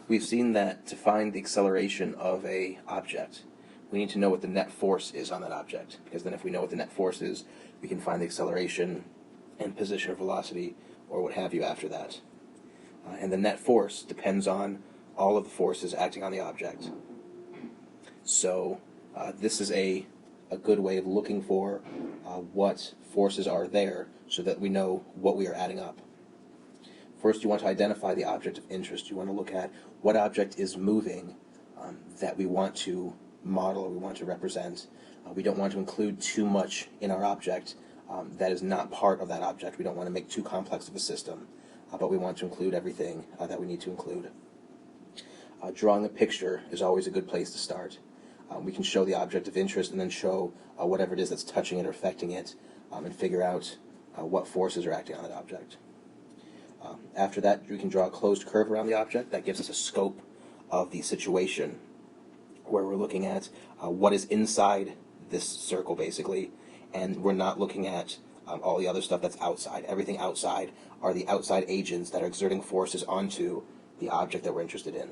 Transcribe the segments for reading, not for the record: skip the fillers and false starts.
We've seen that to find the acceleration of an object, we need to know what the net force is on that object, because then if we know what the net force is, we can find the acceleration and position or velocity or what have you after that. And the net force depends on all of the forces acting on the object. So this is a good way of looking for what forces are there so that we know what we are adding up. First, you want to identify the object of interest. You want to look at what object is moving that we want to model or we want to represent. We don't want to include too much in our object that is not part of that object. We don't want to make too complex of a system, but we want to include everything that we need to include. Drawing a picture is always a good place to start. We can show the object of interest and then show whatever it is that's touching it or affecting it and figure out what forces are acting on that object. After that, we can draw a closed curve around the object. That gives us a scope of the situation where we're looking at what is inside this circle, basically, and we're not looking at all the other stuff that's outside. Everything outside are the outside agents that are exerting forces onto the object that we're interested in.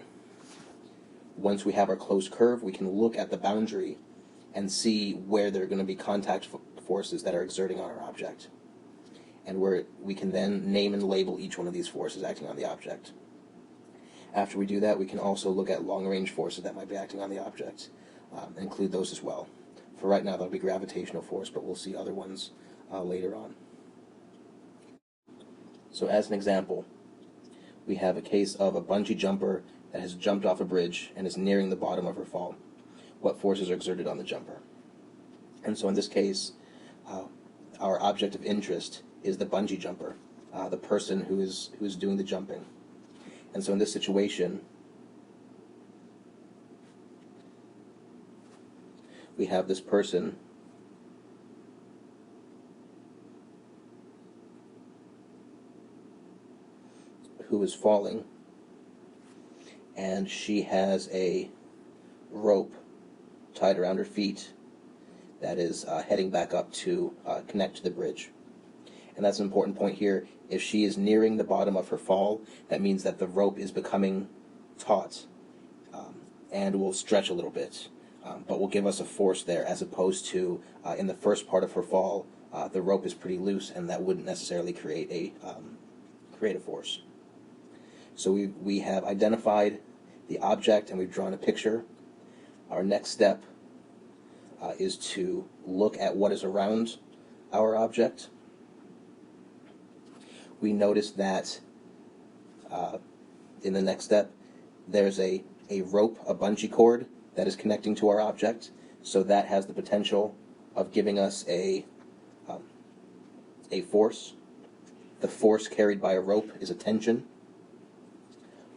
Once we have our closed curve, we can look at the boundary and see where there are going to be contact forces that are exerting on our object. And where we can then name and label each one of these forces acting on the object. After we do that, we can also look at long-range forces that might be acting on the object, and include those as well. For right now, that'll be gravitational force, but we'll see other ones later on. So as an example, we have a case of a bungee jumper that has jumped off a bridge and is nearing the bottom of her fall. What forces are exerted on the jumper? And so in this case, our object of interest is the bungee jumper, the person who is doing the jumping. And so in this situation, we have this person who is falling, and she has a rope tied around her feet that is heading back up to connect to the bridge. And that's an important point here. If she is nearing the bottom of her fall, that means that the rope is becoming taut and will stretch a little bit, but will give us a force there, as opposed to in the first part of her fall, the rope is pretty loose, and that wouldn't necessarily create a force. So we have identified the object and we've drawn a picture. Our next step is to look at what is around our object. We notice that in the next step, there's a rope, a bungee cord, that is connecting to our object. So that has the potential of giving us a force. The force carried by a rope is a tension.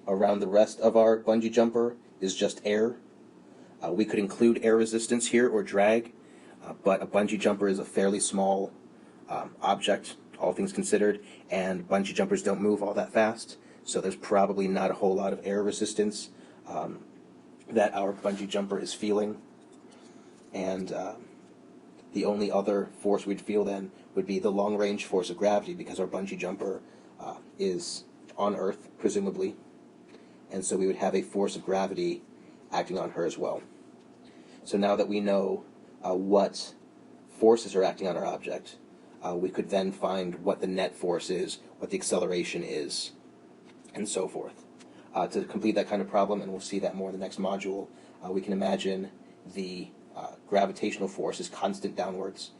Around the rest of our bungee jumper is just air. We could include air resistance here or drag, but a bungee jumper is a fairly small object, all things considered, and bungee jumpers don't move all that fast, so there's probably not a whole lot of air resistance that our bungee jumper is feeling. And the only other force we'd feel then would be the long-range force of gravity, because our bungee jumper is on Earth, presumably, and so we would have a force of gravity acting on her as well. So now that we know what forces are acting on our object, we could then find what the net force is, what the acceleration is, and so forth. To complete that kind of problem, and we'll see that more in the next module, we can imagine the gravitational force is constant downwards.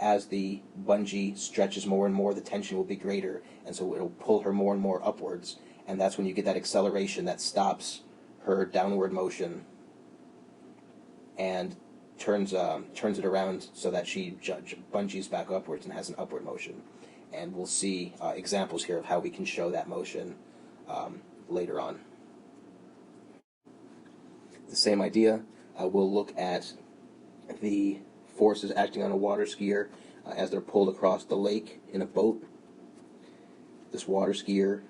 As the bungee stretches more and more, the tension will be greater, and so it'll pull her more and more upwards, and that's when you get that acceleration that stops her downward motion and turns it around so that she bungees back upwards and has an upward motion. And we'll see examples here of how we can show that motion later on. The same idea, we'll look at the forces acting on a water skier as they're pulled across the lake in a boat. This water skier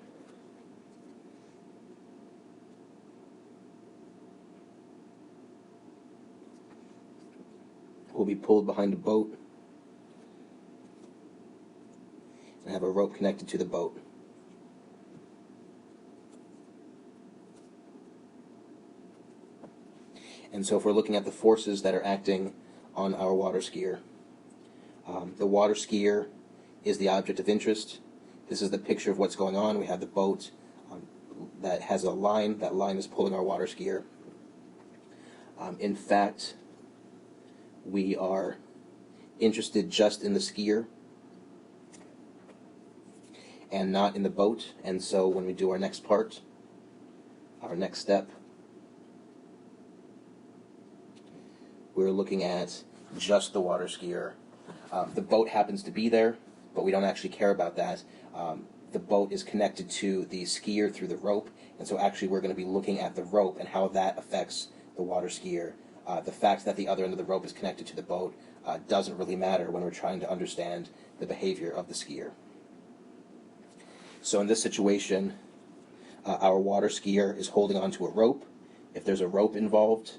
will be pulled behind a boat and have a rope connected to the boat. And so if we're looking at the forces that are acting on our water skier, the water skier is the object of interest. This is the picture of what's going on. We have the boat that has a line. That line is pulling our water skier. In fact, we are interested just in the skier and not in the boat. And so when we do our next part, our next step, we're looking at just the water skier. The boat happens to be there, but we don't actually care about that. The boat is connected to the skier through the rope, and so actually we're going to be looking at the rope and how that affects the water skier. The fact that the other end of the rope is connected to the boat doesn't really matter when we're trying to understand the behavior of the skier. So in this situation, our water skier is holding onto a rope. If there's a rope involved,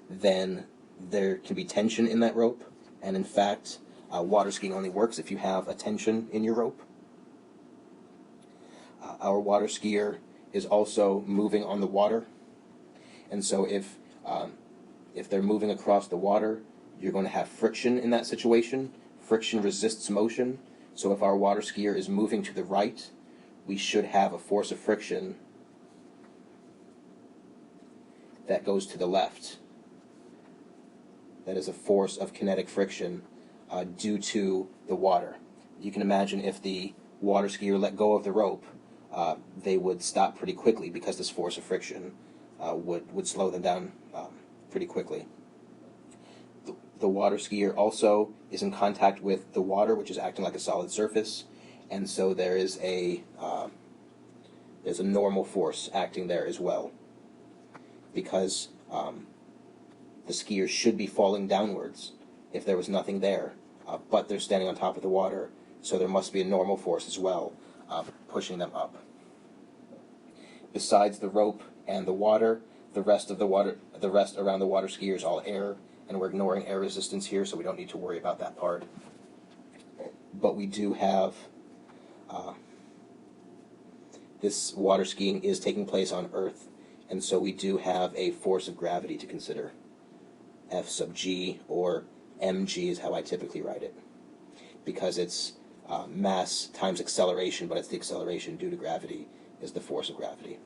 then there can be tension in that rope, and in fact, water skiing only works if you have a tension in your rope. Our water skier is also moving on the water, and so if they're moving across the water, you're going to have friction in that situation. Friction resists motion, so if our water skier is moving to the right, we should have a force of friction that goes to the left. That is a force of kinetic friction due to the water. You can imagine if the water skier let go of the rope, they would stop pretty quickly because this force of friction would slow them down pretty quickly. The water skier also is in contact with the water, which is acting like a solid surface, and so there's a normal force acting there as well, because the skiers should be falling downwards if there was nothing there, but they're standing on top of the water, so there must be a normal force as well pushing them up. Besides the rope and the water, the rest around the water skier is all air, and we're ignoring air resistance here, so we don't need to worry about that part. But we do have this water skiing is taking place on Earth, and so we do have a force of gravity to consider. F sub g, or mg is how I typically write it, because it's mass times acceleration, but it's the acceleration due to gravity is the force of gravity.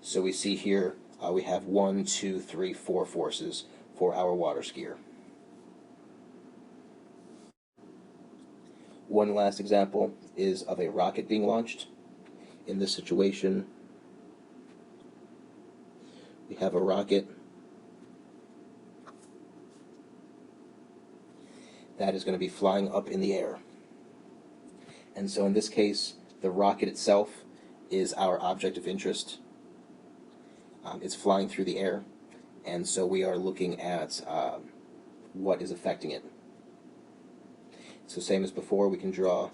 So we see here we have 1, 2, 3, 4 forces for our water skier. One last example is of a rocket being launched. In this situation, we have a rocket that is going to be flying up in the air. And so in this case, the rocket itself is our object of interest. It's flying through the air, and so we are looking at what is affecting it. So same as before, we can draw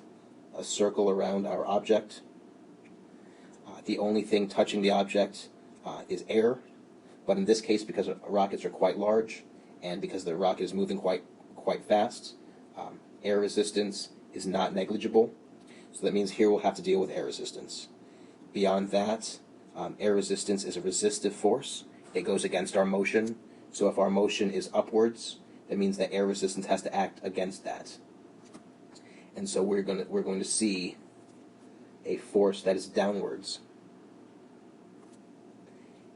a circle around our object. The only thing touching the object is air, but in this case, because rockets are quite large, and because the rocket is moving quite fast, air resistance is not negligible. So that means here we'll have to deal with air resistance. Beyond that, air resistance is a resistive force. It goes against our motion. So if our motion is upwards, that means that air resistance has to act against that. And so we're going to see a force that is downwards.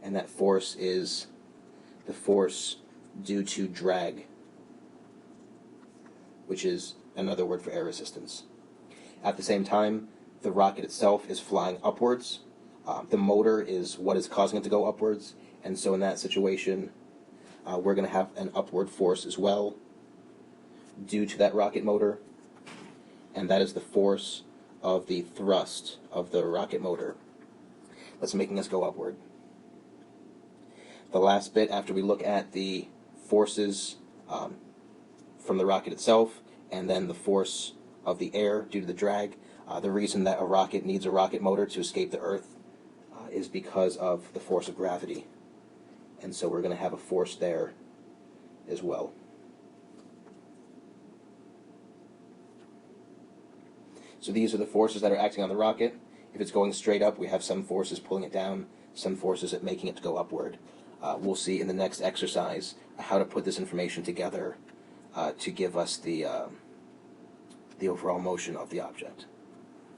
And that force is the force due to drag, which is another word for air resistance. At the same time, the rocket itself is flying upwards. The motor is what is causing it to go upwards, and so in that situation, we're going to have an upward force as well due to that rocket motor, and that is the force of the thrust of the rocket motor that's making us go upward. The last bit, after we look at the forces from the rocket itself, and then the force of the air due to the drag, the reason that a rocket needs a rocket motor to escape the Earth is because of the force of gravity. And so we're going to have a force there as well. So these are the forces that are acting on the rocket. If it's going straight up, we have some forces pulling it down, some forces at making it to go upward. we'll see in the next exercise how to put this information together to give us the overall motion of the object.